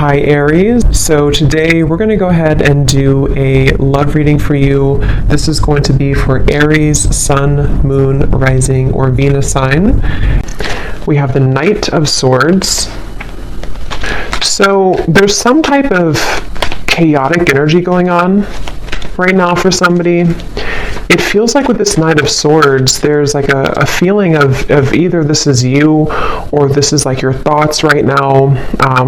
Hi Aries. So today we're going to go ahead and do a love reading for you. This is going to be for Aries, Sun, Moon, Rising, or Venus sign. We have the Knight of Swords. So there's some type of chaotic energy going on right now for somebody. It feels like with this Knight of Swords, there's like a feeling of either this is you or this is like your thoughts right now,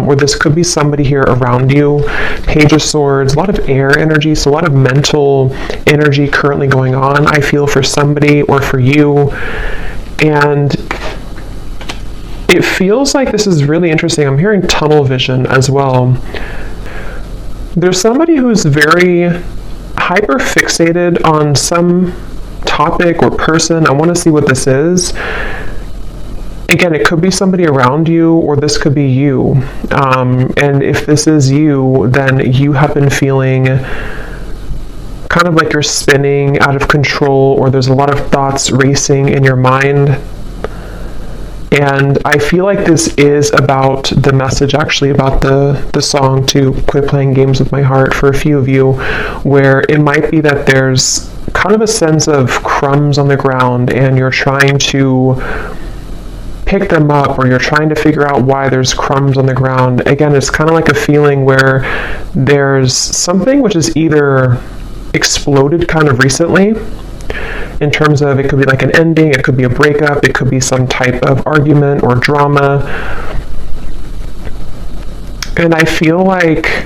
or this could be somebody here around you. Page of Swords, a lot of air energy, so a lot of mental energy currently going on, I feel, for somebody or for you. And it feels like this is really interesting. I'm hearing tunnel vision as well. There's somebody who's very hyper fixated on some topic or person. I want to see what this is. Again, it could be somebody around you, or this could be you. And if this is you, then you have been feeling kind of like you're spinning out of control, or there's a lot of thoughts racing in your mind. And I feel like this is about the message, actually, about the song to Quit Playing Games with My Heart for a few of you, where it might be that there's kind of a sense of crumbs on the ground and you're trying to pick them up, or you're trying to figure out why there's crumbs on the ground. Again, it's kind of like a feeling where there's something which is either exploded kind of recently, in terms of it could be like an ending, it could be a breakup, it could be some type of argument or drama. And I feel like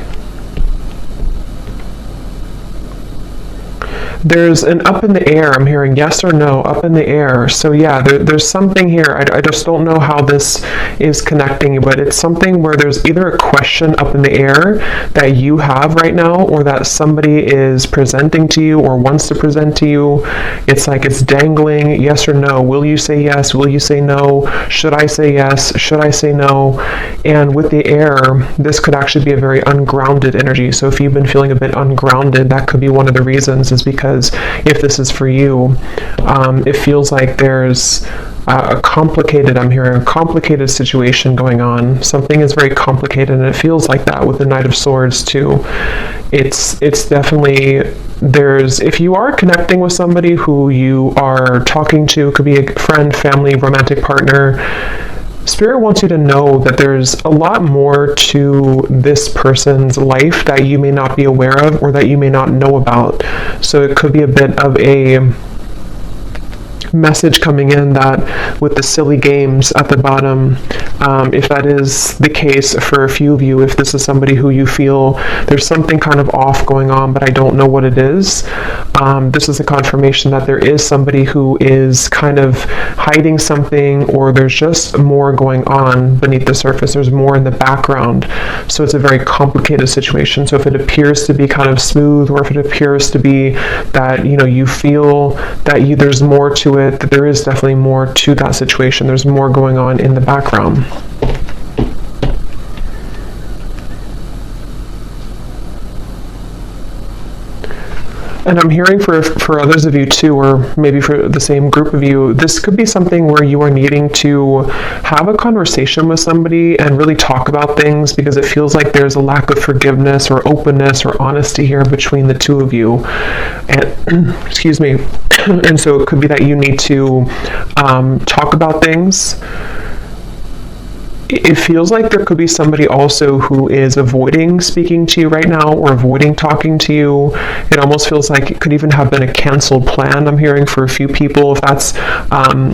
there's an up in the air. I'm hearing yes or no, up in the air. So yeah, there's something here. I just don't know how this is connecting, but it's something where there's either a question up in the air that you have right now, or that somebody is presenting to you or wants to present to you. It's like it's dangling, yes or no. Will you say yes? Will you say no? Should I say yes? Should I say no? And with the air, this could actually be a very ungrounded energy. So if you've been feeling a bit ungrounded, that could be one of the reasons, is because if this is for you, it feels like there's I'm hearing a complicated situation going on. Something is very complicated, and it feels like that with the Knight of Swords too. It's definitely, if you are connecting with somebody who you are talking to, could be a friend, family, romantic partner, Spirit wants you to know that there's a lot more to this person's life that you may not be aware of, or that you may not know about. So it could be a bit of a message coming in that with the silly games at the bottom, if that is the case for a few of you, if this is somebody who you feel there's something kind of off going on, but I don't know what it is, this is a confirmation that there is somebody who is kind of hiding something, or there's just more going on beneath the surface. There's more in the background. So it's a very complicated situation. So if it appears to be kind of smooth, or if it appears to be that, you feel that there's more to it, that there is definitely more to that situation. There's more going on in the background. And I'm hearing for others of you too, or maybe for the same group of you, this could be something where you are needing to have a conversation with somebody and really talk about things, because it feels like there's a lack of forgiveness or openness or honesty here between the two of you. And excuse me. And so it could be that you need to talk about things. It feels like there could be somebody also who is avoiding speaking to you right now, or avoiding talking to you. It almost feels like it could even have been a canceled plan, I'm hearing, for a few people, if that's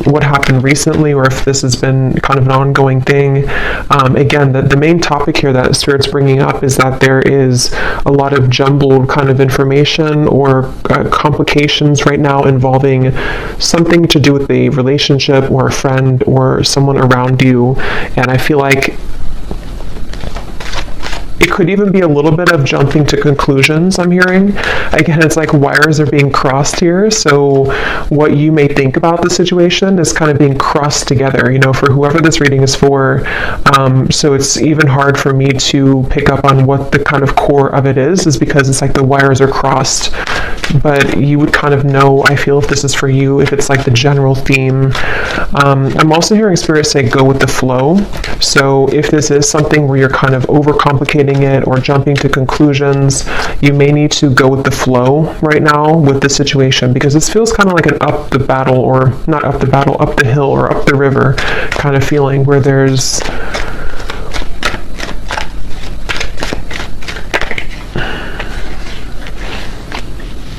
what happened recently, or if this has been kind of an ongoing thing. Again, the main topic here that Spirit's bringing up is that there is a lot of jumbled kind of information, or complications right now involving something to do with a relationship, or a friend, or someone around you. And I feel like it could even be a little bit of jumping to conclusions, I'm hearing. Again, it's like wires are being crossed here. So what you may think about the situation is kind of being crossed together, for whoever this reading is for. So it's even hard for me to pick up on what the kind of core of it is because it's like the wires are crossed. But you would kind of know, I feel, if this is for you, if it's like the general theme. I'm also hearing Spirit say go with the flow. So if this is something where you're kind of overcomplicating overcomplicating it or jumping to conclusions. You may need to go with the flow right now with the situation, because this feels kind of like an up the battle, or not up the battle, up the hill or up the river kind of feeling, where there's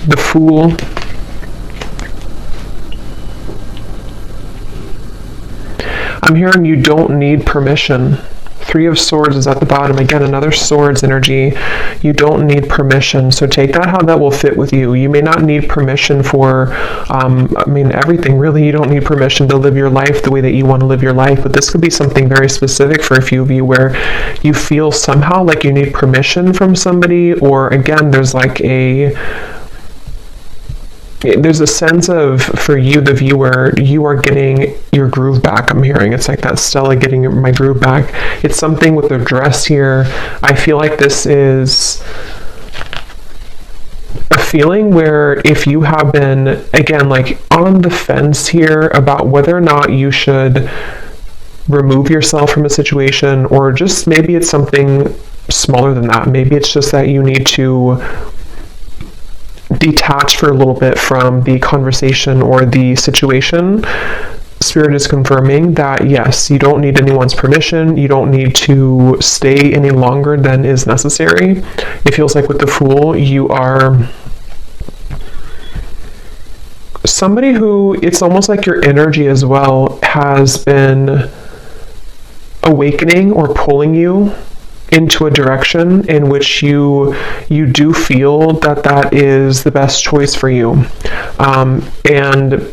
the Fool. I'm hearing you don't need permission. Three of Swords is at the bottom. Again, another Swords energy. You don't need permission. So take that how that will fit with you. You may not need permission for, everything really. You don't need permission to live your life the way that you want to live your life. But this could be something very specific for a few of you, where you feel somehow like you need permission from somebody, or again, there's a sense of, for you, the viewer, you are getting your groove back. I'm hearing it's like that Stella getting my groove back. It's something with the dress here. I feel like this is a feeling where if you have been, again, like on the fence here about whether or not you should remove yourself from a situation, or just maybe it's something smaller than that. Maybe it's just that you need to detach for a little bit from the conversation or the situation. Spirit is confirming that yes, you don't need anyone's permission. You don't need to stay any longer than is necessary. It feels like with the Fool, you are somebody who, it's almost like your energy as well has been awakening or pulling you into a direction in which you do feel that that is the best choice for you. And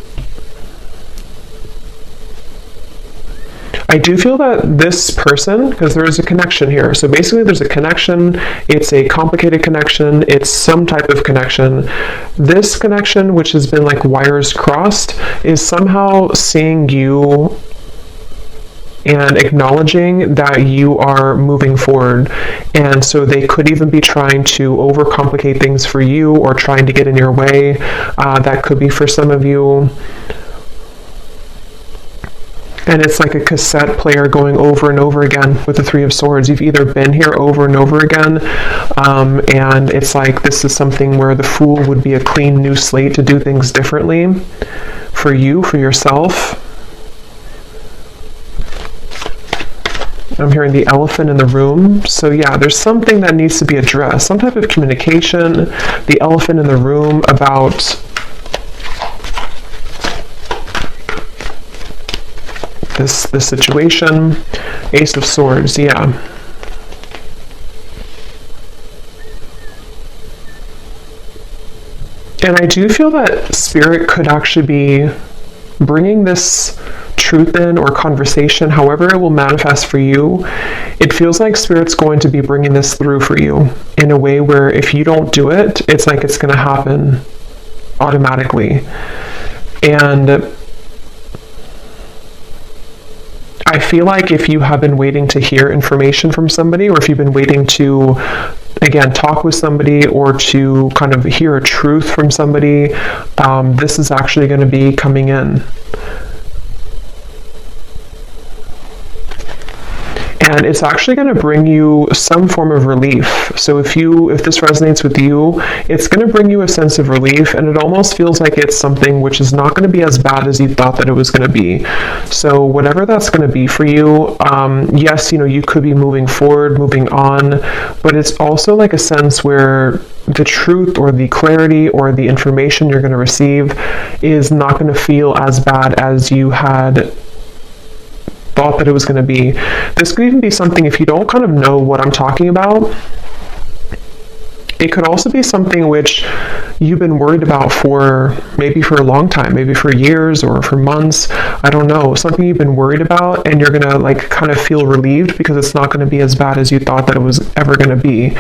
I do feel that this person, because there is a connection here. So basically there's a connection. It's a complicated connection. It's some type of connection. This connection, which has been like wires crossed, is somehow seeing you and acknowledging that you are moving forward. And so they could even be trying to overcomplicate things for you, or trying to get in your way. That could be for some of you. And it's like a cassette player going over and over again with the Three of Swords. You've either been here over and over again, and it's like this is something where the Fool would be a clean new slate to do things differently for you, for yourself. I'm hearing the elephant in the room. So yeah, there's something that needs to be addressed, some type of communication. The elephant in the room about this situation. Ace of Swords, yeah. And I do feel that Spirit could actually be bringing this truth in, or conversation, however it will manifest for you. It feels like Spirit's going to be bringing this through for you in a way where if you don't do it, it's like it's going to happen automatically. And I feel like if you have been waiting to hear information from somebody, or if you've been waiting to, again, talk with somebody, or to kind of hear a truth from somebody, this is actually going to be coming in. And it's actually going to bring you some form of relief. So if this resonates with you, it's going to bring you a sense of relief, and it almost feels like it's something which is not going to be as bad as you thought that it was going to be. So whatever that's going to be for you, yes, you could be moving forward, moving on, but it's also like a sense where the truth, or the clarity, or the information you're going to receive is not going to feel as bad as you had thought that it was going to be. This could even be something, if you don't kind of know what I'm talking about, it could also be something which you've been worried about for a long time, maybe for years or for months. I don't know, something you've been worried about, and you're going to like kind of feel relieved because it's not going to be as bad as you thought that it was ever going to be.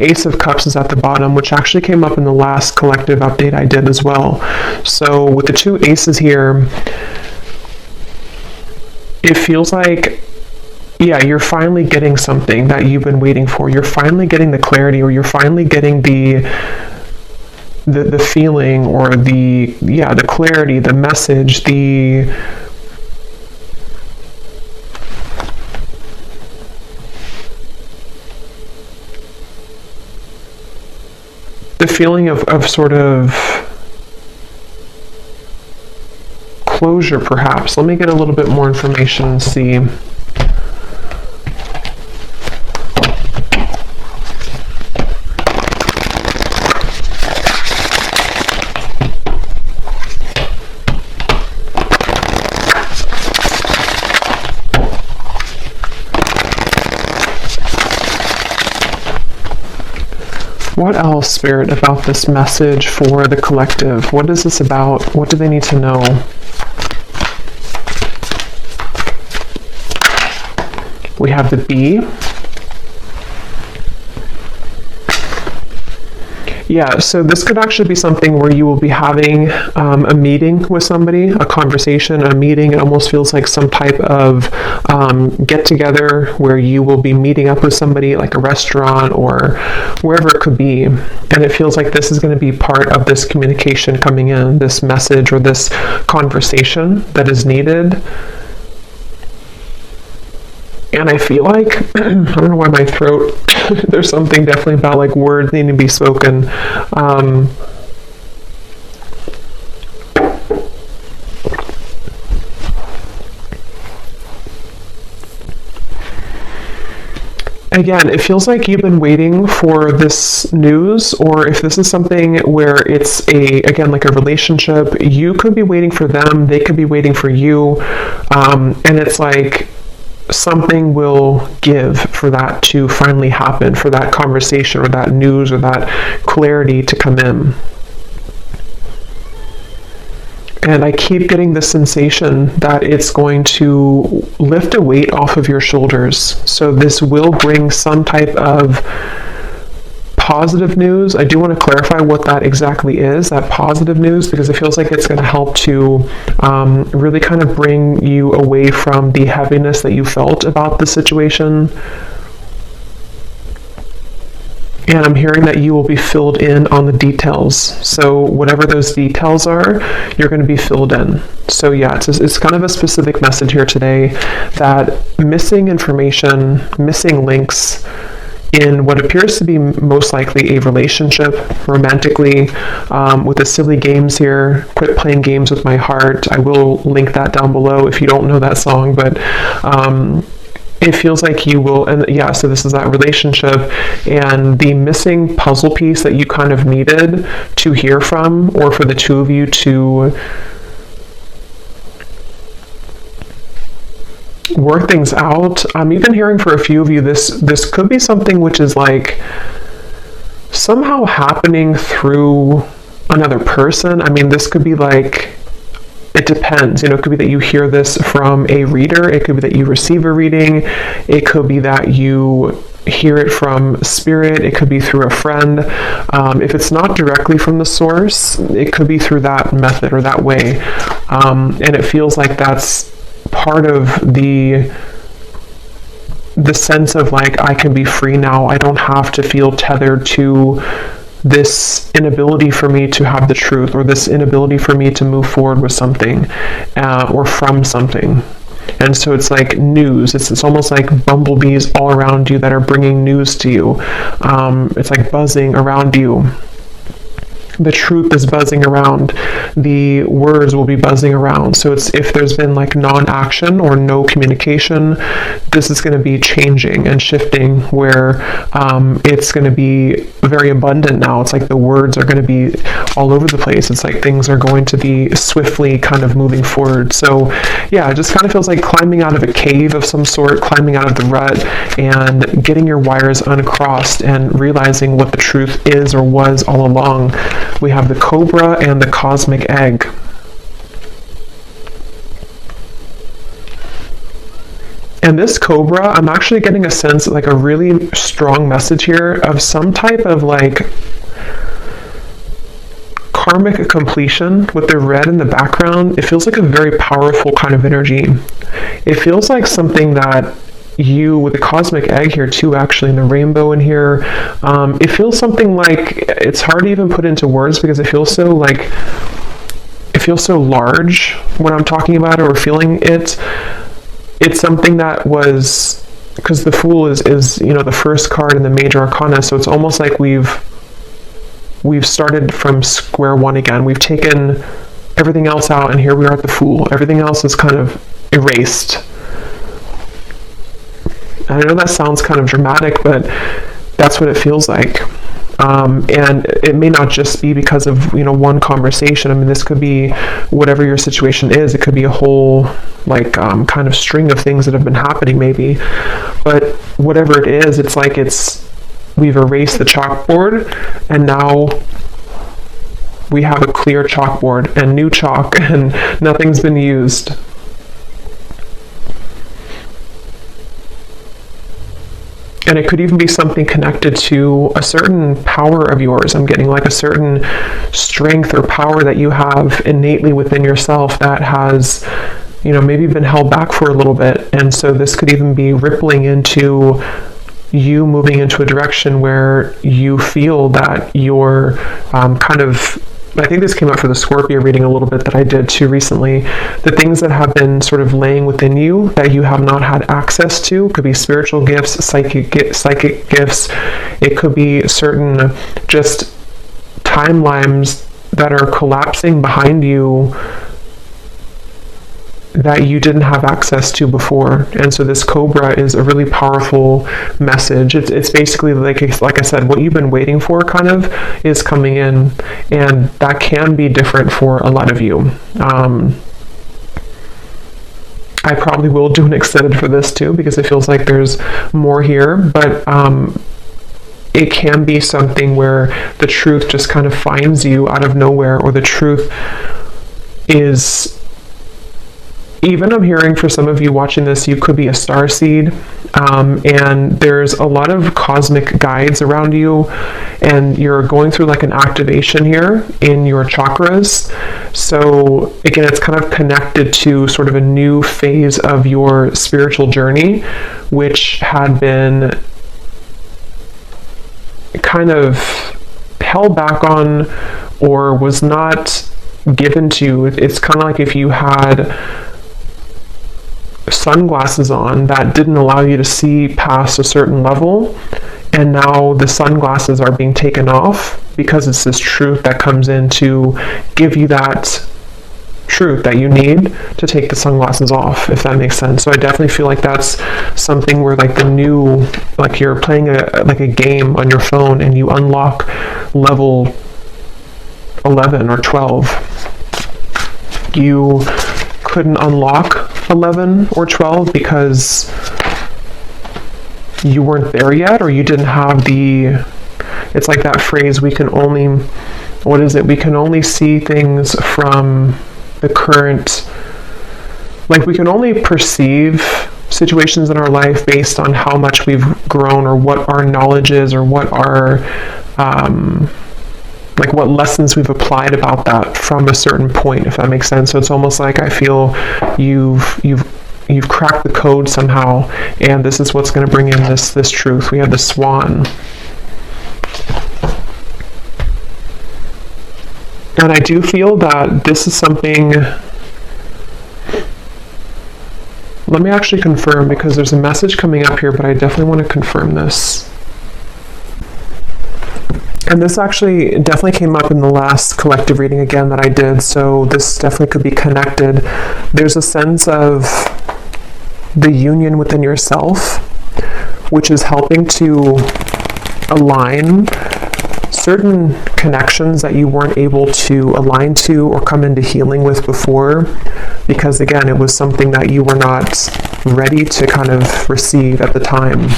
Ace of Cups is at the bottom, which actually came up in the last collective update I did as well. So with the two aces here, it feels like, yeah, you're finally getting something that you've been waiting for. You're finally getting the clarity, or you're finally getting the feeling, or the clarity, the message, the feeling of sort of closure, perhaps. Let me get a little bit more information and see. What else, Spirit, about this message for the collective? What is this about? What do they need to know? We have the bee. Yeah, so this could actually be something where you will be having a meeting with somebody, a conversation, a meeting. It almost feels like some type of get-together where you will be meeting up with somebody, like a restaurant or wherever it could be. And it feels like this is going to be part of this communication coming in, this message or this conversation that is needed. And I feel like, I don't know why my throat, there's something definitely about like words needing to be spoken. Again, it feels like you've been waiting for this news, or if this is something where it's again, like a relationship, you could be waiting for them, they could be waiting for you, and it's like, something will give for that to finally happen, for that conversation or that news or that clarity to come in. And I keep getting this sensation that it's going to lift a weight off of your shoulders. So this will bring some type of positive news. I do want to clarify what that exactly is, that positive news, because it feels like it's going to help to really kind of bring you away from the heaviness that you felt about the situation. And I'm hearing that you will be filled in on the details. So whatever those details are, you're going to be filled in. So yeah, it's kind of a specific message here today that missing information, missing links, in what appears to be most likely a relationship, romantically, with the silly games here, Quit Playing Games with My Heart. I will link that down below if you don't know that song, but it feels like you will, and yeah, so this is that relationship, and the missing puzzle piece that you kind of needed to hear from, or for the two of you to work things out. I'm even hearing for a few of you, this could be something which is like somehow happening through another person. I mean, this could be like, it depends, it could be that you hear this from a reader, it could be that you receive a reading, it could be that you hear it from spirit, it could be through a friend. If it's not directly from the source, it could be through that method or that way. And it feels like that's part of the sense of like, I can be free now. I don't have to feel tethered to this inability for me to have the truth, or this inability for me to move forward with something, or from something. And so it's like news. It's almost like bumblebees all around you that are bringing news to you. It's like buzzing around you. The truth is buzzing around. The words will be buzzing around. So it's, if there's been like non-action or no communication, this is going to be changing and shifting, where it's going to be very abundant now. It's like the words are going to be all over the place. It's like things are going to be swiftly kind of moving forward. So yeah, it just kind of feels like climbing out of a cave of some sort, climbing out of the rut and getting your wires uncrossed and realizing what the truth is or was all along. We have the cobra and the cosmic egg. And this cobra, I'm actually getting a sense, like a really strong message here of some type of like karmic completion with the red in the background. It feels like a very powerful kind of energy. It feels like something that you, with the cosmic egg here too, actually, and the rainbow in here, it feels something like, it's hard to even put into words because it feels so like, it feels so large when I'm talking about it or feeling it. It's something that was, because the Fool is the first card in the major arcana, so it's almost like we've we've started from square one again. We've taken everything else out, and here we are at the Fool. Everything else is kind of erased. And I know that sounds kind of dramatic, but that's what it feels like. And it may not just be because of, one conversation. I mean, this could be whatever your situation is. It could be a whole, kind of string of things that have been happening maybe. But whatever it is, it's like we've erased the chalkboard, and now we have a clear chalkboard and new chalk, and nothing's been used. And it could even be something connected to a certain power of yours. I'm getting like a certain strength or power that you have innately within yourself that has, maybe been held back for a little bit. And so this could even be rippling into you moving into a direction where you feel that you're I think this came up for the Scorpio reading a little bit that I did too recently. The things that have been sort of laying within you that you have not had access to could be spiritual gifts, psychic gifts. It could be certain just timelines that are collapsing behind you that you didn't have access to before. And so this Cobra is a really powerful message. It's basically like I said, what you've been waiting for kind of is coming in, and that can be different for a lot of you. I probably will do an extended for this too, because it feels like there's more here, but it can be something where the truth just kind of finds you out of nowhere, or the truth is, even I'm hearing for some of you watching this, you could be a star seed, and there's a lot of cosmic guides around you, and you're going through like an activation here in your chakras. So again, it's kind of connected to sort of a new phase of your spiritual journey, which had been kind of held back on or was not given to you. It's kind of like if you had sunglasses on that didn't allow you to see past a certain level, and now the sunglasses are being taken off because it's this truth that comes in to give you that truth that you need to take the sunglasses off, if that makes sense. So I definitely feel like that's something where like the new, like you're playing a game on your phone and you unlock level 11 or 12. You couldn't unlock 11 or 12 because you weren't there yet, or you didn't have it's like that phrase, we can only see things from the current, like we can only perceive situations in our life based on how much we've grown, or what our knowledge is, or what our like what lessons we've applied about that from a certain point, if that makes sense. So it's almost like I feel you've cracked the code somehow, and this is what's going to bring in this truth. We have the Swan. And I do feel that this is something, let me actually confirm, because there's a message coming up here, but I definitely want to confirm this. And this actually definitely came up in the last collective reading again that I did, so this definitely could be connected. There's a sense of the union within yourself, which is helping to align certain connections that you weren't able to align to or come into healing with before, because again, it was something that you were not ready to kind of receive at the time.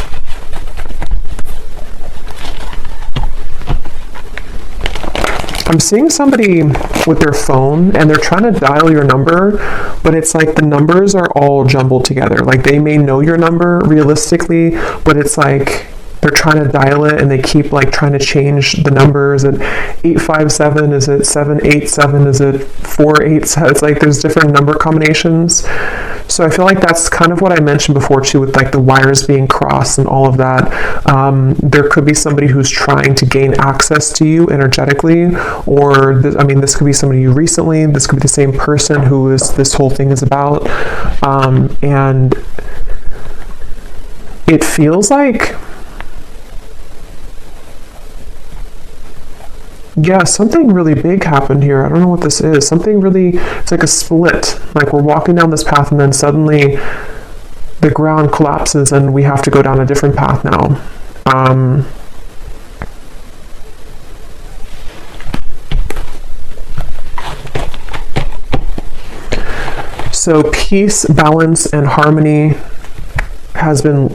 I'm seeing somebody with their phone and they're trying to dial your number, but it's like the numbers are all jumbled together. Like they may know your number realistically, but it's like they're trying to dial it and they keep like trying to change the numbers. Is it 857? Is it 787? Is it 487? It's like there's different number combinations. So I feel like that's kind of what I mentioned before too, with like the wires being crossed and all of that. There could be somebody who's trying to gain access to you energetically, or this could be somebody you recently, this could be the same person who this whole thing is about. And it feels like Yeah, something really big happened here. I don't know what this is. Something really, it's like a split. Like we're walking down this path and then suddenly the ground collapses and we have to go down a different path now. So peace, balance, and harmony has been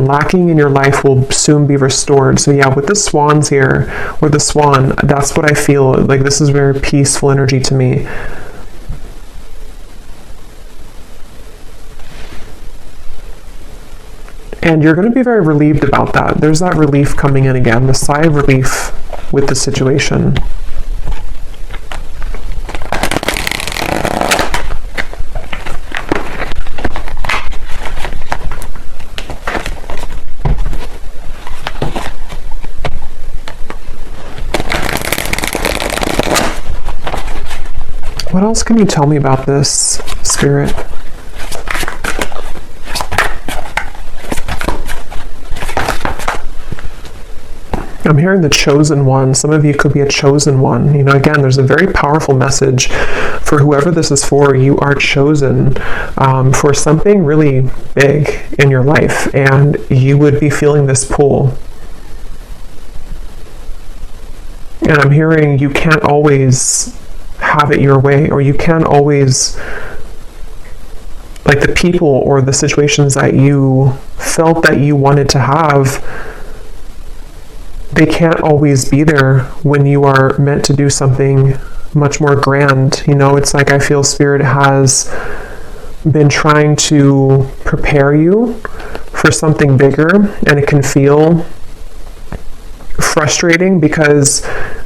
lacking in your life will soon be restored. So yeah, with the swans here, or the swan, that's what I feel like. This is very peaceful energy to me. And you're going to be very relieved about that. There's that relief coming in again, the sigh of relief with the situation. What else can you tell me about this, Spirit? I'm hearing the chosen one. Some of you could be a chosen one. You know, again, there's a very powerful message for whoever this is for. You are chosen for something really big in your life, and you would be feeling this pull. And I'm hearing you can't always have it your way, or you can't always, like the people or the situations that you felt that you wanted to have, they can't always be there when you are meant to do something much more grand. You know, it's like I feel Spirit has been trying to prepare you for something bigger, and it can feel frustrating because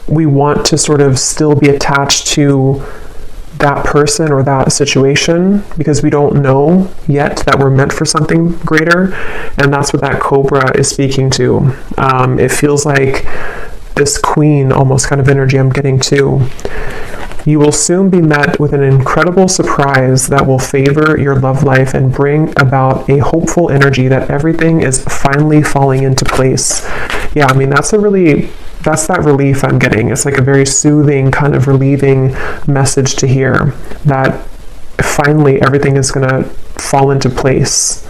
we want to sort of still be attached to that person or that situation because we don't know yet that we're meant for something greater. And that's what that cobra is speaking to. It feels like this queen almost kind of energy I'm getting too. You will soon be met with an incredible surprise that will favor your love life and bring about a hopeful energy that everything is finally falling into place. Yeah, I mean, that's that relief I'm getting. It's like a very soothing, kind of relieving message to hear that finally everything is going to fall into place.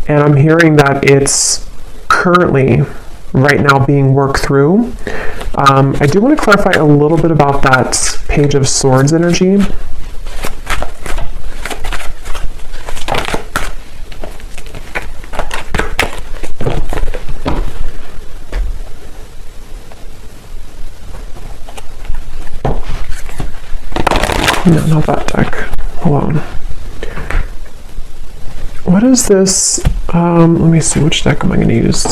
And I'm hearing that it's currently right now being worked through. I do want to clarify a little bit about that Page of Swords energy. No, not that deck. Hold on. What is this? Let me see, which deck am I going to use?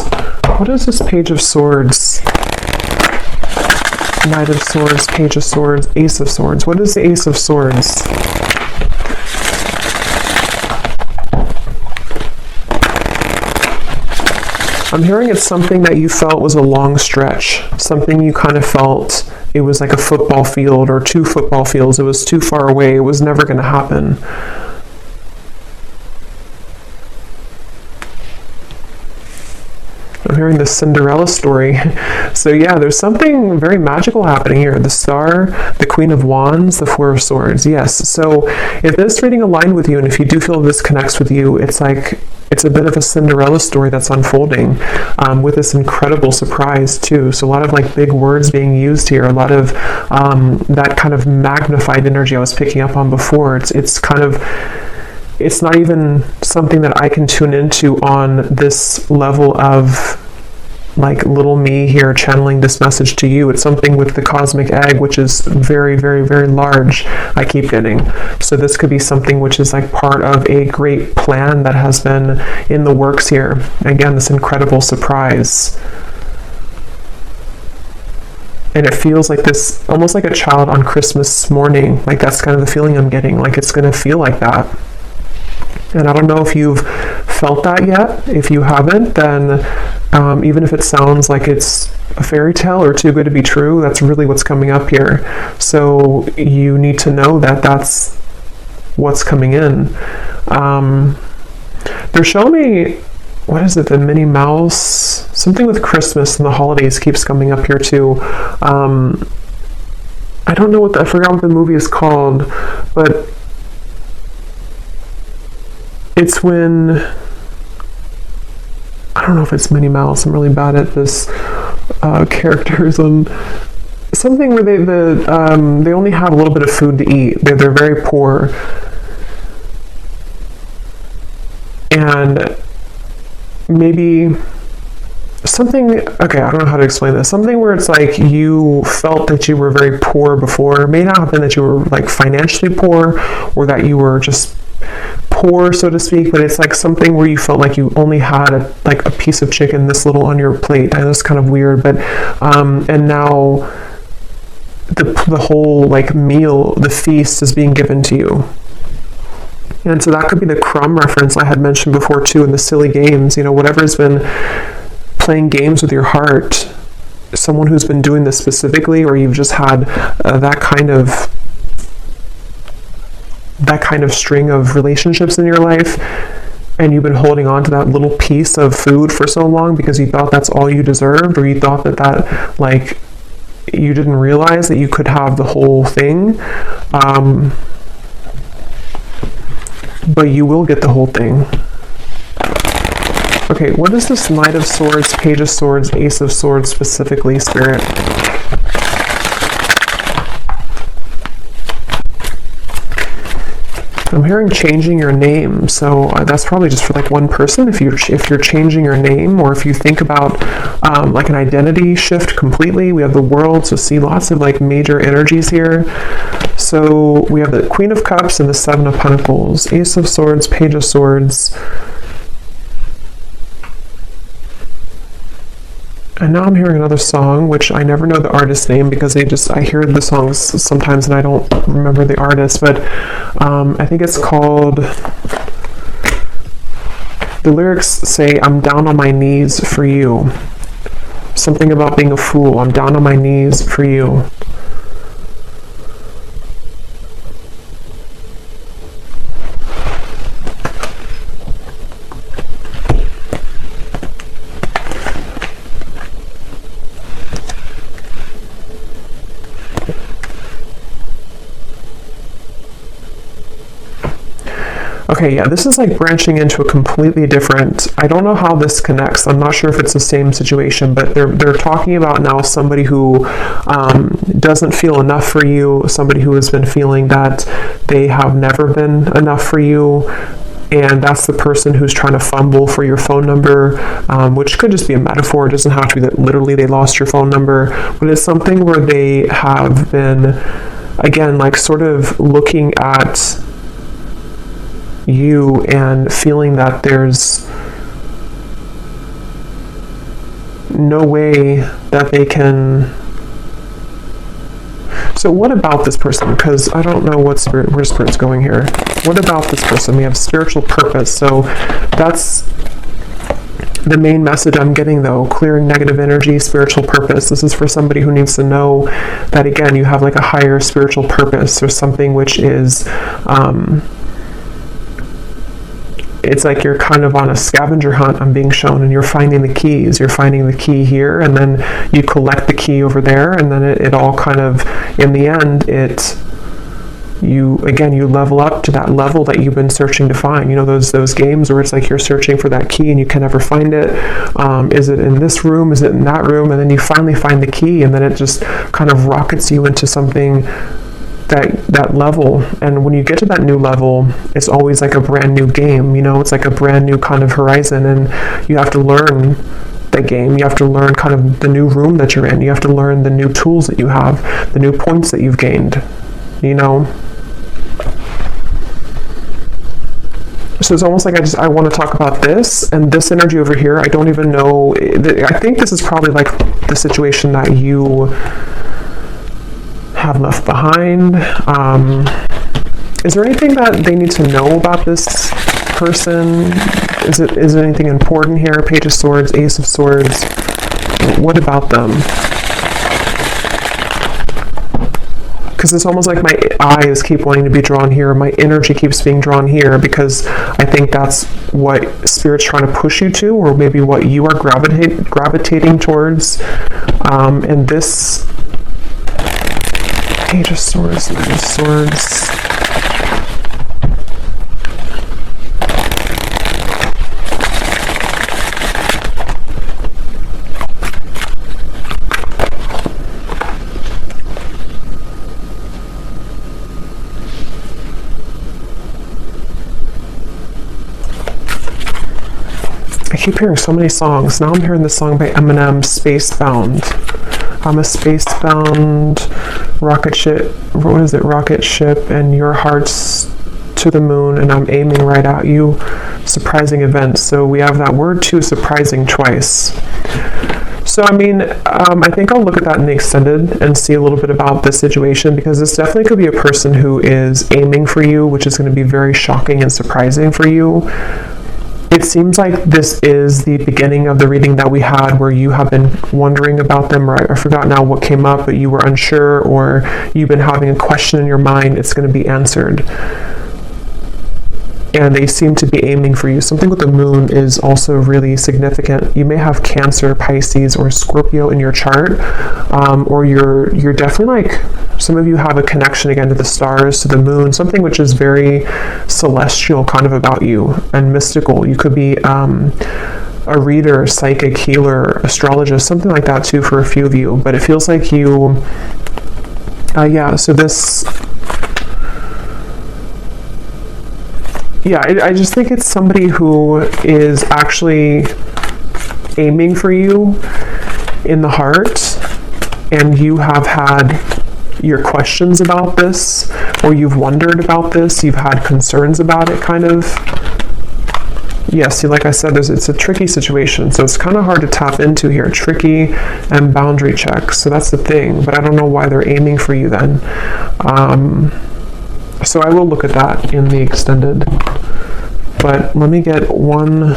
What is this Page of Swords? Knight of Swords, Page of Swords, Ace of Swords. What is the Ace of Swords? I'm hearing it's something that you felt was a long stretch. Something you kind of felt it was like a football field or 2 football fields. It was too far away. It was never going to happen. I'm hearing the Cinderella story. So yeah, there's something very magical happening here. The Star, the Queen of Wands, the Four of Swords. Yes. So if this reading aligned with you, and if you do feel this connects with you, it's like it's a bit of a Cinderella story that's unfolding with this incredible surprise too. So a lot of like big words being used here, a lot of that kind of magnified energy I was picking up on before. It's kind of, it's not even something that I can tune into on this level of like little me here channeling this message to you. It's something with the cosmic egg, which is very, very, very large, I keep getting. So this could be something which is like part of a great plan that has been in the works here. Again, this incredible surprise. And it feels like this, almost like a child on Christmas morning. Like that's kind of the feeling I'm getting. Like it's going to feel like that. And I don't know if you've felt that yet. If you haven't, then even if it sounds like it's a fairy tale or too good to be true, that's really what's coming up here. So you need to know that that's what's coming in. They're showing me what is it, the Minnie Mouse? Something with Christmas and the holidays keeps coming up here too. I don't know I forgot what the movie is called, but it's when, I don't know if it's Minnie Mouse. I'm really bad at this characters, and something where they only have a little bit of food to eat. They're very poor, and maybe something, okay, I don't know how to explain this. Something where it's like you felt that you were very poor before. It may not have been that you were like financially poor or that you were just poor, so to speak, but it's like something where you felt like you only had a piece of chicken this little on your plate. I know it's kind of weird, but and now the whole like meal, the feast is being given to you. And so that could be the crumb reference I had mentioned before too, in the silly games, whatever's been playing games with your heart, someone who's been doing this specifically, or you've just had that kind of string of relationships in your life, and you've been holding on to that little piece of food for so long because you thought that's all you deserved, or you thought that like you didn't realize that you could have the whole thing, but you will get the whole thing. Okay, what is this Knight of Swords, Page of Swords, Ace of Swords specifically, Spirit? I'm hearing changing your name, so that's probably just for like one person. If you're changing your name, or if you think about like an identity shift completely. We have the World, so see lots of like major energies here. So we have the Queen of Cups and the Seven of Pentacles, Ace of Swords, Page of Swords. And now I'm hearing another song, which I never know the artist's name because I hear the songs sometimes and I don't remember the artist, but I think it's called, the lyrics say, I'm down on my knees for you. Something about being a fool. I'm down on my knees for you. Okay, yeah, this is like branching into a completely different, I don't know how this connects. I'm not sure if it's the same situation, but they're talking about now somebody who doesn't feel enough for you, somebody who has been feeling that they have never been enough for you, and that's the person who's trying to fumble for your phone number, which could just be a metaphor. It doesn't have to be that literally they lost your phone number, but it's something where they have been, again, like sort of looking at you and feeling that there's no way that they can. So what about this person? Because I don't know where Spirit's going here. What about this person? We have spiritual purpose. So that's the main message I'm getting, though. Clearing negative energy, spiritual purpose. This is for somebody who needs to know that, again, you have like a higher spiritual purpose, or something which is it's like you're kind of on a scavenger hunt, I'm being shown, and you're finding the keys. You're finding the key here, and then you collect the key over there, and then it all kind of, in the end, you level up to that level that you've been searching to find. Those games where it's like you're searching for that key and you can never find it. Is it in this room? Is it in that room? And then you finally find the key, and then it just kind of rockets you into something, that level. And when you get to that new level, it's always like a brand new game. It's like a brand new kind of horizon, and you have to learn the game. You have to learn kind of the new room that you're in. You have to learn the new tools that you have, the new points that you've gained. So it's almost like I want to talk about this, and this energy over here, I don't even know. I think this is probably like the situation that you have left behind. Is there anything that they need to know about this person? Is there anything important here? Page of Swords, Ace of Swords. What about them? because it's almost like my eyes keep wanting to be drawn here, my energy keeps being drawn here, because I think that's what Spirit's trying to push you to, or maybe what you are gravitating towards. And this Page of Swords, Knight of Swords. I keep hearing so many songs. Now I'm hearing the song by Eminem, Spacebound. I'm a spacebound rocket ship. What is it? Rocket ship, and your heart's to the moon, and I'm aiming right at you. Surprising events. So we have that word too, surprising, twice. So I mean, I think I'll look at that in the extended and see a little bit about this situation, because this definitely could be a person who is aiming for you, which is going to be very shocking and surprising for you. It seems like this is the beginning of the reading that we had, where you have been wondering about them, or I forgot now what came up, but you were unsure, or you've been having a question in your mind. It's going to be answered. And they seem to be aiming for you. Something with the moon is also really significant. You may have Cancer, Pisces, or Scorpio in your chart, or you're definitely like, some of you have a connection again to the stars, to the moon, something which is very celestial kind of about you and mystical. You could be a reader, psychic, healer, astrologist, something like that too for a few of you. But it feels like you, so this, I just think it's somebody who is actually aiming for you in the heart, and you have had your questions about this, or you've wondered about this, you've had concerns about it, kind of. Yeah, see, like I said, it's a tricky situation, so it's kind of hard to tap into here. Tricky and boundary checks, so that's the thing, but I don't know why they're aiming for you then. So I will look at that in the extended, but let me get one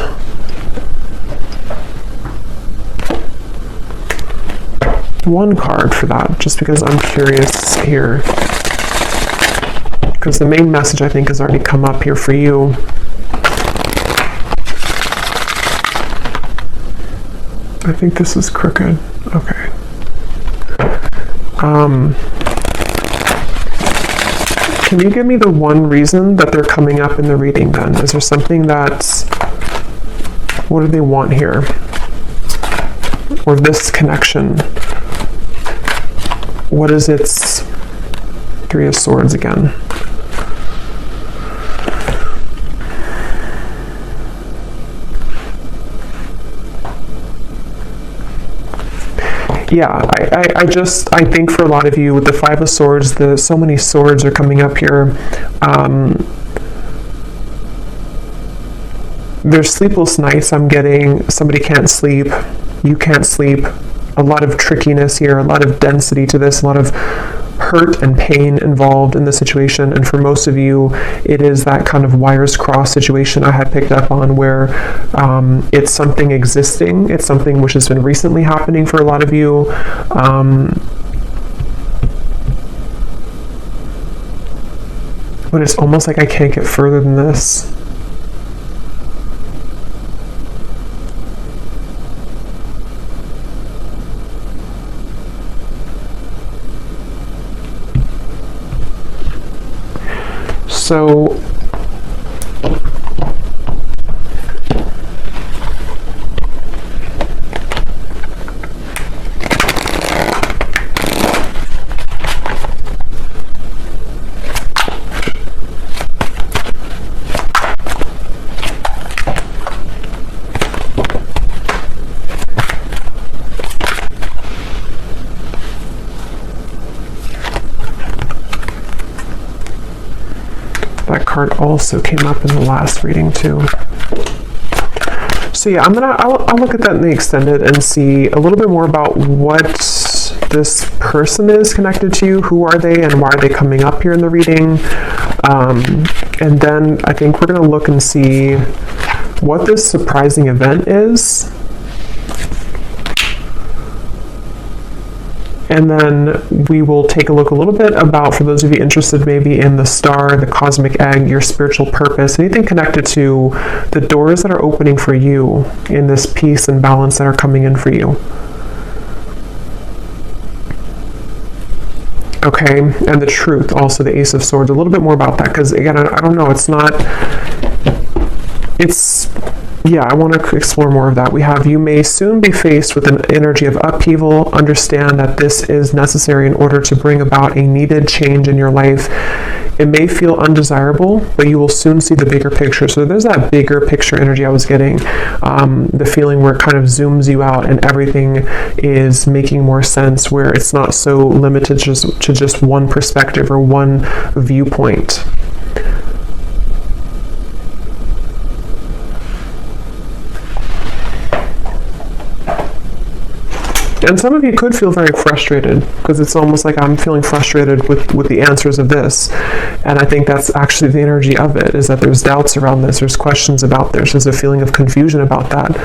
card for that, just because I'm curious here, because the main message I think has already come up here for you. I think this is crooked. Okay. Can you give me the one reason that they're coming up in the reading then? Is there something that's, what do they want here? Or this connection? What is its Three of Swords again? Yeah, I think for a lot of you with the Five of Swords, so many swords are coming up here. There's sleepless nights I'm getting. Somebody can't sleep. You can't sleep. A lot of trickiness here, a lot of density to this, a lot of hurt and pain involved in the situation. And for most of you, it is that kind of wires crossed situation I had picked up on, where it's something existing, it's something which has been recently happening for a lot of you. But it's almost like I can't get further than this. So that card also came up in the last reading too. So yeah, I'll look at that in the extended and see a little bit more about what this person is connected to you. Who are they, and why are they coming up here in the reading? And then I think we're going to look and see what this surprising event is, And then we will take a look a little bit about, for those of you interested maybe in the star, the cosmic egg, your spiritual purpose, anything connected to the doors that are opening for you in this peace and balance that are coming in for you. Okay, and the truth, also the Ace of Swords, a little bit more about that, because again, I don't know, I want to explore more of that. We have, you may soon be faced with an energy of upheaval. Understand that this is necessary in order to bring about a needed change in your life. It may feel undesirable, but you will soon see the bigger picture. So there's that bigger picture energy I was getting, the feeling where it kind of zooms you out and everything is making more sense, where it's not so limited to just one perspective or one viewpoint. And some of you could feel very frustrated, because it's almost like I'm feeling frustrated with the answers of this. And I think that's actually the energy of it, is that there's doubts around this, there's questions about this, there's a feeling of confusion about that.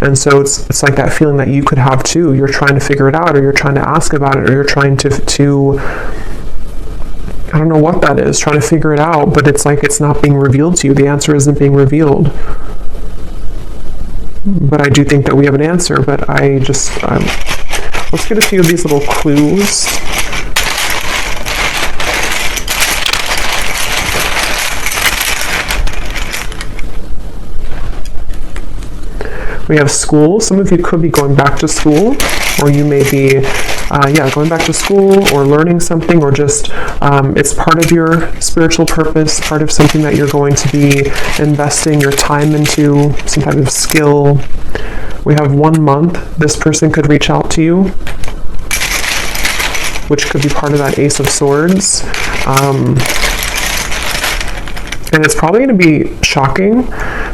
And so it's like that feeling that you could have too. You're trying to figure it out, or you're trying to ask about it, or you're trying to I don't know what that is, trying to figure it out, but it's like it's not being revealed to you. The answer isn't being revealed. But I do think that we have an answer, but let's get a few of these little clues. We have school. Some of you could be going back to school, or you may be going back to school or learning something, or just it's part of your spiritual purpose, part of something that you're going to be investing your time into, some type of skill. We have 1 month. This person could reach out to you, which could be part of that Ace of Swords. And it's probably going to be shocking.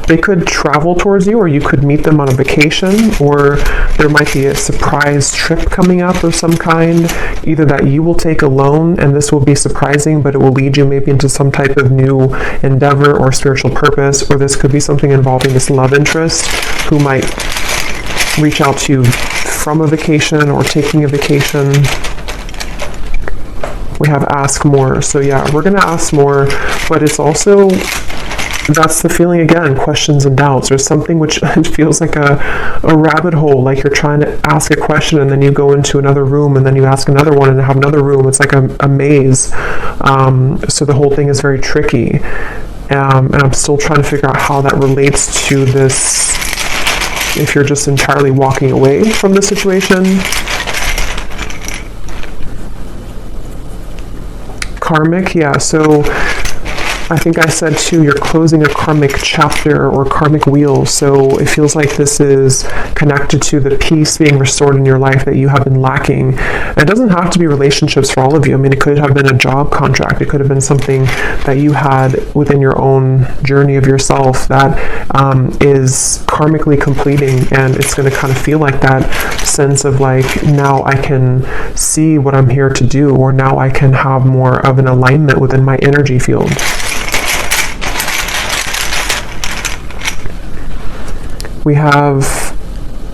They could travel towards you, or you could meet them on a vacation, or there might be a surprise trip coming up of some kind, either that you will take alone, and this will be surprising, but it will lead you maybe into some type of new endeavor or spiritual purpose, or this could be something involving this love interest who might reach out to you from a vacation or taking a vacation. We have ask more. So yeah, we're going to ask more, but it's also, that's the feeling again, questions and doubts. There's something which feels like a rabbit hole, like you're trying to ask a question and then you go into another room and then you ask another one and have another room. It's like a maze. So the whole thing is very tricky. And I'm still trying to figure out how that relates to this, if you're just entirely walking away from the situation. Karmic, yeah, so I think I said too, you're closing a karmic chapter or karmic wheel, so it feels like this is connected to the peace being restored in your life that you have been lacking. And it doesn't have to be relationships for all of you. I mean, it could have been a job contract. It could have been something that you had within your own journey of yourself that is karmically completing, and it's going to kind of feel like that sense of like, now I can see what I'm here to do, or now I can have more of an alignment within my energy field. We have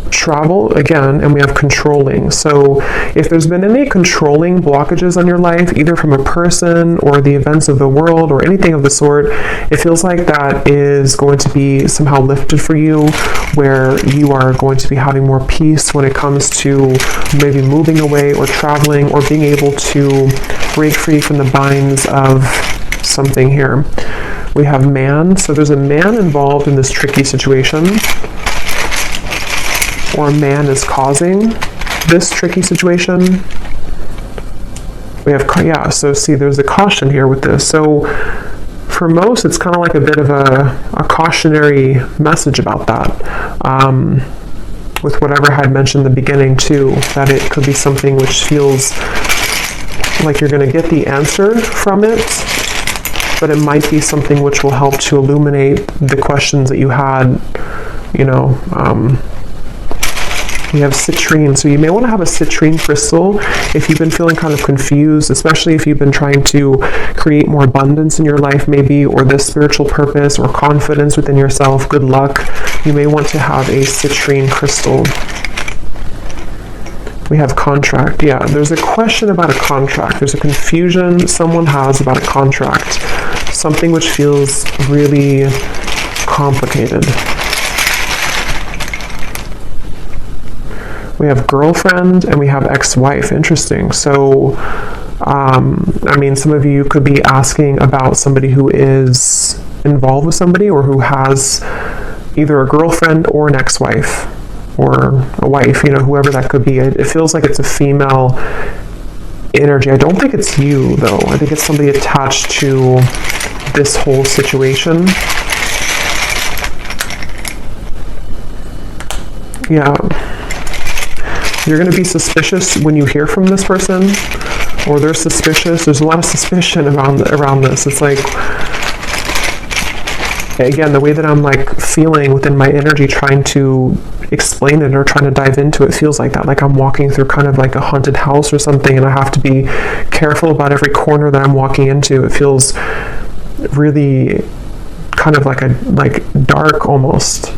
travel again, and we have controlling. So if there's been any controlling blockages on your life, either from a person or the events of the world or anything of the sort, it feels like that is going to be somehow lifted for you, where you are going to be having more peace when it comes to maybe moving away or traveling or being able to break free from the binds of something here. We have man. So there's a man involved in this tricky situation, or a man is causing this tricky situation. We have, so see, there's a caution here with this. So for most, it's kind of like a bit of a cautionary message about that. With whatever I had mentioned in the beginning too, that it could be something which feels like you're going to get the answer from it, but it might be something which will help to illuminate the questions that you had, we have citrine. So you may want to have a citrine crystal if you've been feeling kind of confused, especially if you've been trying to create more abundance in your life maybe, or this spiritual purpose or confidence within yourself, good luck. You may want to have a citrine crystal. We have contract. Yeah, there's a question about a contract. There's a confusion someone has about a contract. Something which feels really complicated. We have girlfriend and we have ex-wife. Interesting. So, I mean, some of you could be asking about somebody who is involved with somebody or who has either a girlfriend or an ex-wife or a wife, you know, whoever that could be. It feels like it's a female energy. I don't think it's you, though. I think it's somebody attached to this whole situation. Yeah. You're going to be suspicious when you hear from this person, or they're suspicious. There's a lot of suspicion around this. It's like, again, the way that I'm like feeling within my energy trying to explain it or trying to dive into it feels like that. Like I'm walking through kind of like a haunted house or something, and I have to be careful about every corner that I'm walking into. It feels really kind of like dark almost.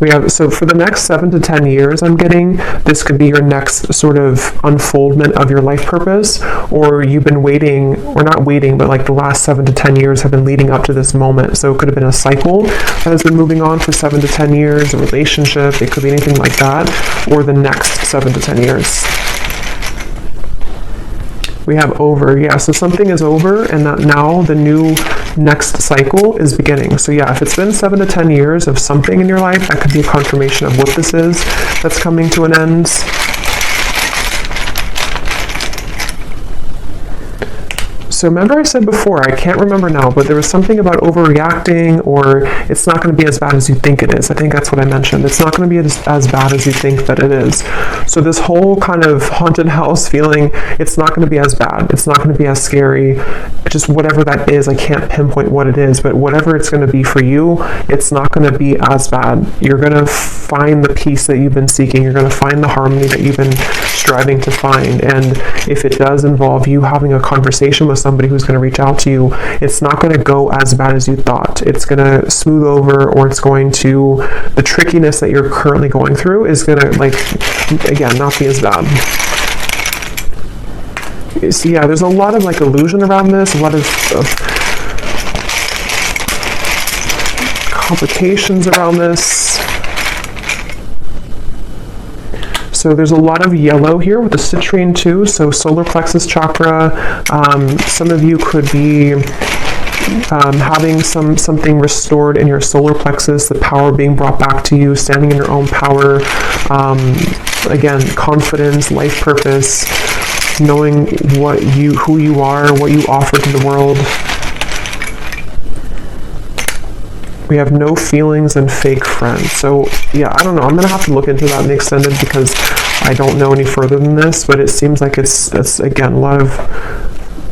We have, so for the next 7 to 10 years, I'm getting, this could be your next sort of unfoldment of your life purpose, or you've been waiting, or not waiting, but like the last 7 to 10 years have been leading up to this moment. So it could have been a cycle that has been moving on for 7 to 10 years, a relationship, it could be anything like that, or the next 7 to 10 years. We have over, yeah, so something is over and that now the new next cycle is beginning. So yeah, if it's been 7 to 10 years of something in your life, that could be a confirmation of what this is that's coming to an end. So remember I said before, I can't remember now, but there was something about overreacting, or it's not going to be as bad as you think it is. I think that's what I mentioned. It's not going to be as bad as you think that it is. So this whole kind of haunted house feeling, it's not going to be as bad. It's not going to be as scary. Just whatever that is, I can't pinpoint what it is, but whatever it's going to be for you, it's not going to be as bad. You're going to find the peace that you've been seeking. You're going to find the harmony that you've been striving to find. And if it does involve you having a conversation with somebody who's going to reach out to you, it's not going to go as bad as you thought. It's going to smooth over, or it's going to, the trickiness that you're currently going through is going to, like, again, not be as bad. So yeah, there's a lot of like illusion around this, a lot of complications around this. So there's a lot of yellow here with the citrine too, so solar plexus chakra. Some of you could be having something restored in your solar plexus, the power being brought back to you, standing in your own power. Again, confidence, life purpose, knowing who you are, what you offer to the world. We have no feelings and fake friends. So yeah, I don't know. I'm going to have to look into that in the extended because I don't know any further than this, but it seems like it's again, a lot of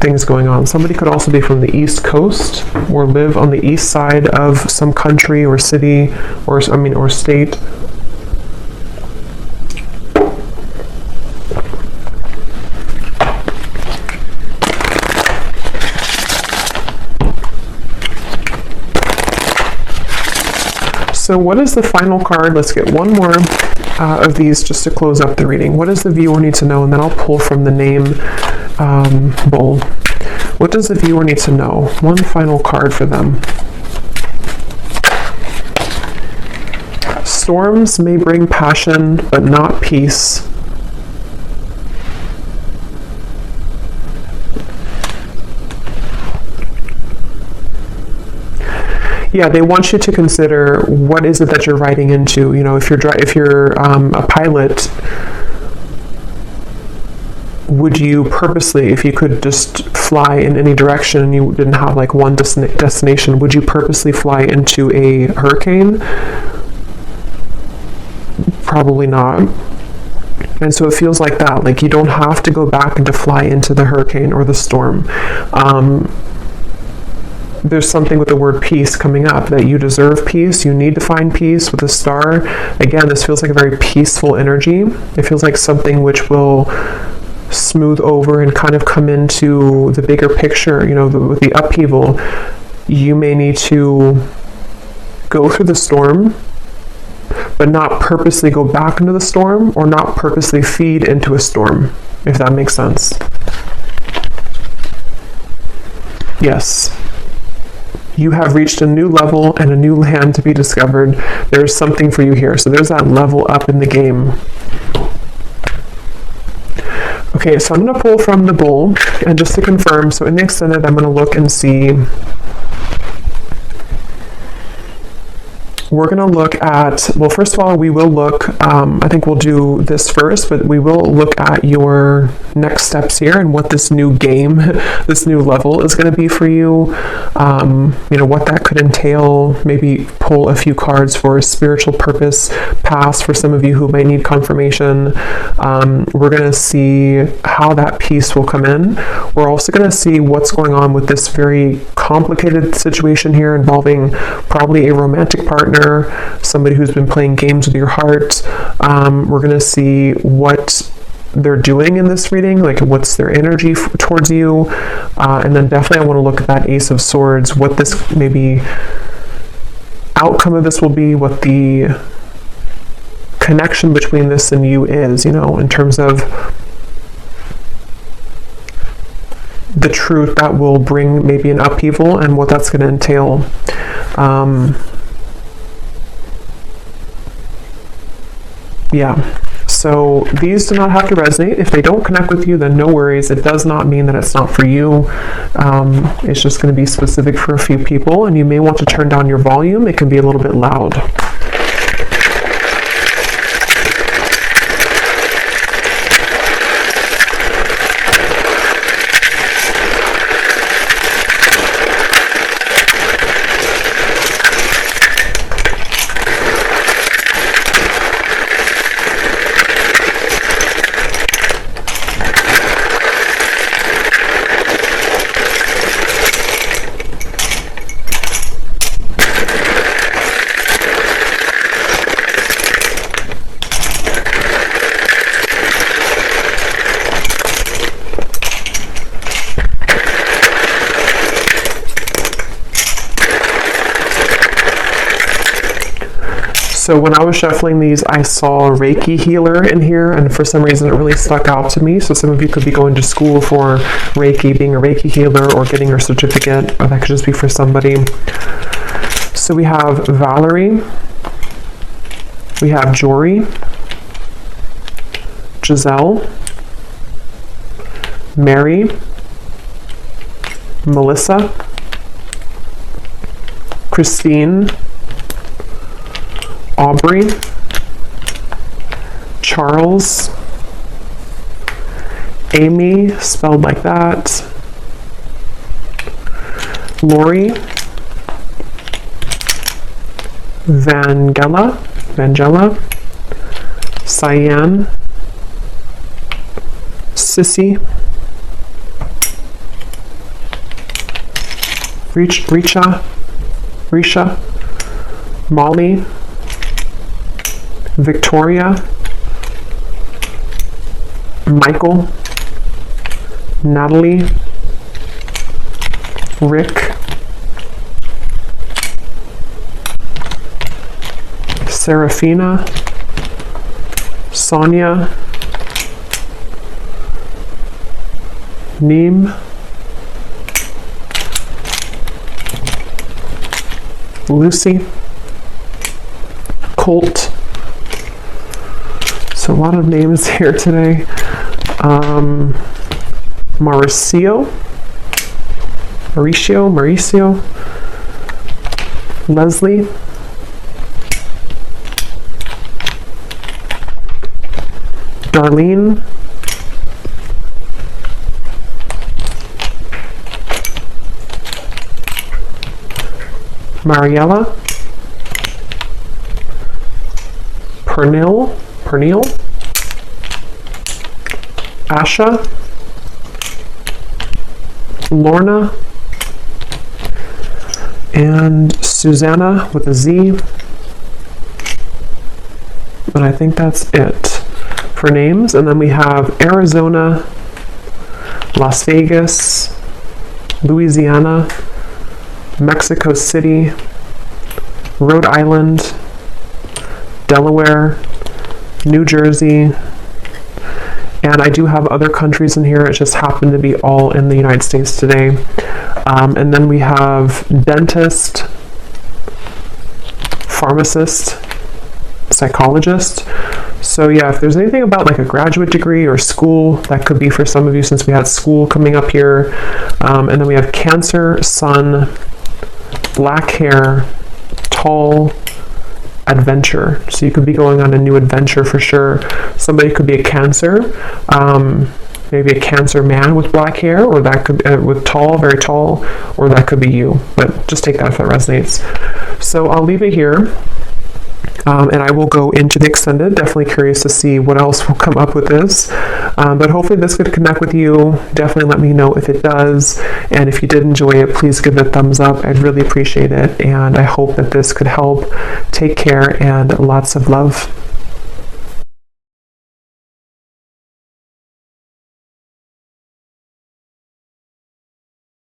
things going on. Somebody could also be from the East Coast or live on the east side of some country or city or state. So what is the final card? Let's get one more of these just to close up the reading. What does the viewer need to know? And then I'll pull from the name bowl. What does the viewer need to know? One final card for them. Storms may bring passion, but not peace. Yeah, they want you to consider what is it that you're riding into. You know, if you're a pilot, would you purposely, if you could just fly in any direction and you didn't have like one destination, would you purposely fly into a hurricane? Probably not. And so it feels like that. Like you don't have to go back and to fly into the hurricane or the storm. There's something with the word peace coming up, that you deserve peace, you need to find peace with the star. Again, this feels like a very peaceful energy. It feels like something which will smooth over and kind of come into the bigger picture, you know, with the upheaval. You may need to go through the storm, but not purposely go back into the storm or not purposely feed into a storm, if that makes sense. Yes. You have reached a new level and a new land to be discovered. There's something for you here. So there's that level up in the game. Okay, so I'm going to pull from the bowl, and just to confirm, so in the extended, I'm going to look and see. We're going to look at, well, first of all, we will look, I think we'll do this first, but we will look at your next steps here and what this new game, this new level is going to be for you. You know, what that could entail, maybe pull a few cards for a spiritual purpose pass for some of you who might need confirmation. We're going to see how that piece will come in. We're also going to see what's going on with this very complicated situation here involving probably a romantic partner, somebody who's been playing games with your heart. We're going to see what they're doing in this reading, like what's their energy towards you, and then definitely I want to look at that Ace of Swords, what this maybe outcome of this will be, what the connection between this and you is, you know, in terms of the truth that will bring maybe an upheaval and what that's going to entail. Yeah, so these do not have to resonate. If they don't connect with you, then no worries. It does not mean that it's not for you. It's just going to be specific for a few people, and you may want to turn down your volume. It can be a little bit loud. So when I was shuffling these, I saw a Reiki healer in here, and for some reason it really stuck out to me. So some of you could be going to school for Reiki, being a Reiki healer, or getting your certificate, or that could just be for somebody. So we have Valerie, we have Jory, Giselle, Mary, Melissa, Christine, Aubrey, Charles, Amy, spelled like that, Lori, Vangela, Cyan, Sissy, Risha, Molly, Victoria, Michael, Natalie, Rick, Serafina, Sonia, Neem, Lucy, Colt. So a lot of names here today. Mauricio, Leslie, Darlene, Mariella, Pernil, Asha, Lorna, and Susanna with a Z. And I think that's it for names. And then we have Arizona, Las Vegas, Louisiana, Mexico City, Rhode Island, Delaware, New Jersey, and I do have other countries in here. It just happened to be all in the United States today. And then we have dentist, pharmacist, psychologist. So yeah, if there's anything about like a graduate degree or school, that could be for some of you, since we had school coming up here. And then we have Cancer, Sun, black hair, tall, adventure. So you could be going on a new adventure for sure. Somebody could be a Cancer, maybe a Cancer man with black hair, or that could with tall, very tall, or that could be you. But just take that if that resonates. So I'll leave it here. And I will go into the extended. Definitely curious to see what else will come up with this. But hopefully this could connect with you. Definitely let me know if it does. And if you did enjoy it, please give it a thumbs up. I'd really appreciate it. And I hope that this could help. Take care and lots of love.